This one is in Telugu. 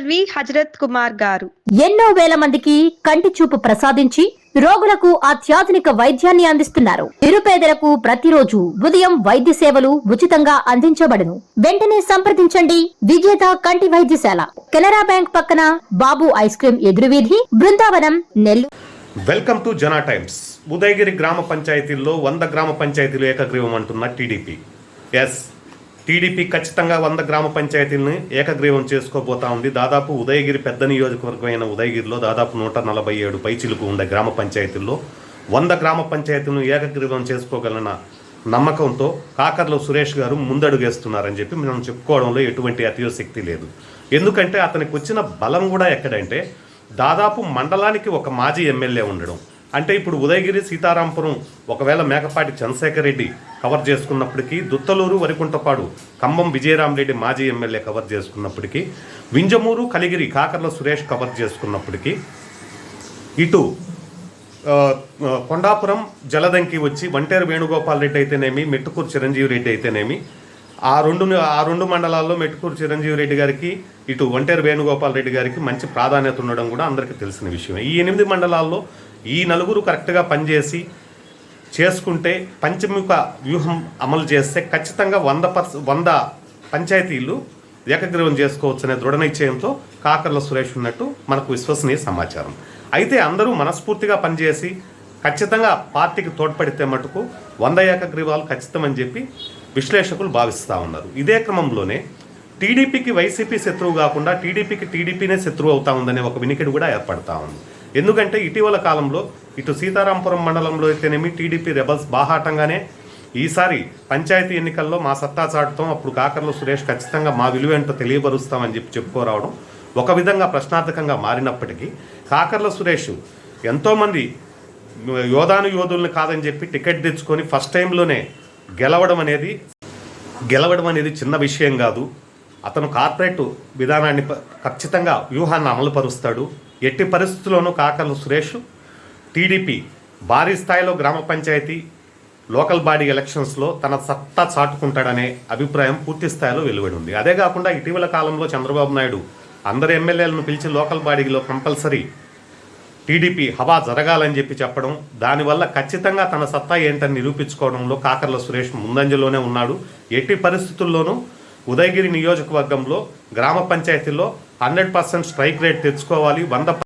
ఎల్వి హజరత్ కుమార్ గారు ఎన్నో వేల మందికి కంటి చూపు ప్రసాదించి రోగులకు అత్యాధునిక వైద్యాన్ని అందిస్తున్నారు. నిరుపేదలకు ప్రతిరోజు ఉదయం వైద్య సేవలు ఉచితంగా అందించబడును. వెంటనే సంప్రదించండి. విజేత కంటి వైద్యశాల, కెనరా బ్యాంక్ పక్కన, బాబు ఐస్ క్రీమ్ ఎదురువీధి, Brindavanam, Nellore. Welcome to Jana times. Udayagiri గ్రామ పంచాయతీల్లో 100 గ్రామ పంచాయతీలు ఏకగ్రీవం అంటున్న టీడీపీ. టీడీపీ ఖచ్చితంగా 100 గ్రామ పంచాయతీలను ఏకగ్రీవం చేసుకోబోతా ఉంది. దాదాపు ఉదయగిరి పెద్ద నియోజకవర్గం అయిన ఉదయగిరిలో దాదాపు 147 పైచిలుకు ఉండే గ్రామ పంచాయతీల్లో 100 గ్రామ పంచాయతీలను ఏకగ్రీవం చేసుకోగలన నమ్మకంతో కాకర్ల సురేష్ గారు ముందడుగేస్తున్నారని చెప్పి మనం చెప్పుకోవడంలో ఎటువంటి అతిశక్తి లేదు. ఎందుకంటే అతనికి వచ్చిన బలం కూడా ఎక్కడంటే దాదాపు మండలానికి ఒక మాజీ ఎమ్మెల్యే ఉండడం. అంటే ఇప్పుడు ఉదయగిరి, సీతారాంపురం ఒకవేళ మేకపాటి చంద్రశేఖర్ రెడ్డి కవర్ చేసుకున్నప్పటికీ, దుత్తలూరు, వరికుంటపాడు ఖమ్మం విజయరామరెడ్డి మాజీ MLA cover చేసుకున్నప్పటికీ, Vinjamuru, Kaligiri Kakarla Suresh cover చేసుకున్నప్పటికీ, ఇటు కొండాపురం, జలదంకి వచ్చి వంటేరు వేణుగోపాల్ రెడ్డి అయితేనేమి, మెట్టుకూరు చిరంజీవి రెడ్డి అయితేనేమి, ఆ రెండు మండలాల్లో మెట్టుకూరు చిరంజీవి రెడ్డి గారికి, ఇటు వంటేరు వేణుగోపాల్ రెడ్డి గారికి మంచి ప్రాధాన్యత ఉండడం కూడా అందరికీ తెలిసిన విషయమే. ఈ 8 మండలాల్లో ఈ నలుగురు కరెక్ట్గా పనిచేసి చేసుకుంటే, పంచముఖ వ్యూహం అమలు చేస్తే ఖచ్చితంగా 100 పంచాయతీలు ఏకగ్రీవం చేసుకోవచ్చు అనే దృఢ నిశ్చయంతో కాకర్ల సురేష్ ఉన్నట్టు మనకు విశ్వసనీయ సమాచారం. అయితే అందరూ మనస్ఫూర్తిగా పనిచేసి ఖచ్చితంగా పార్టీకి తోడ్పడితే మటుకు 100 ఏకగ్రీవాలు ఖచ్చితమని చెప్పి విశ్లేషకులు భావిస్తూ ఉన్నారు. ఇదే క్రమంలోనే టీడీపీకి వైసీపీ శత్రువు కాకుండా టీడీపీనే శత్రువు అవుతా ఉందనే ఒక వినికిడి కూడా ఏర్పడతా ఉంది. ఎందుకంటే ఇటీవల కాలంలో ఇటు సీతారాంపురం మండలంలో అయితేనేమి టీడీపీ రెబల్స్ బాహాటంగానే ఈసారి పంచాయతీ ఎన్నికల్లో మా సత్తా చాటుతాం, అప్పుడు కాకర్ల సురేష్ ఖచ్చితంగా మా విలువేంటో తెలియపరుస్తామని చెప్పుకోరావడం ఒక విధంగా ప్రశ్నార్థకంగా మారినప్పటికీ, కాకర్ల సురేష్ ఎంతోమంది యోధుల్ని కాదని చెప్పి టికెట్ తెచ్చుకొని ఫస్ట్ టైంలోనే గెలవడం అనేది చిన్న విషయం కాదు. అతను కార్పొరేట్ విధానాన్ని ఖచ్చితంగా వ్యూహాన్ని అమలుపరుస్తాడు. ఎట్టి పరిస్థితుల్లోనూ కాకర్ల సురేష్ టీడీపీ భారీ స్థాయిలో గ్రామ పంచాయతీ లోకల్ బాడీ ఎలక్షన్స్లో తన సత్తా చాటుకుంటాడనే అభిప్రాయం పూర్తి స్థాయిలో వెలువడి ఉంది. అదే కాకుండా ఇటీవల కాలంలో చంద్రబాబు నాయుడు అందరు ఎమ్మెల్యేలను పిలిచి లోకల్ బాడీలో కంపల్సరీ టీడీపీ హవా జరగాలని చెప్పడం, దానివల్ల ఖచ్చితంగా తన సత్తా ఏంటని నిరూపించుకోవడంలో కాకర్ల సురేష్ ముందంజలోనే ఉన్నాడు. ఎట్టి పరిస్థితుల్లోనూ ఉదయగిరి నియోజకవర్గంలో గ్రామ పంచాయతీల్లో 100% స్ట్రైక్ రేట్ తెచ్చుకోవాలి.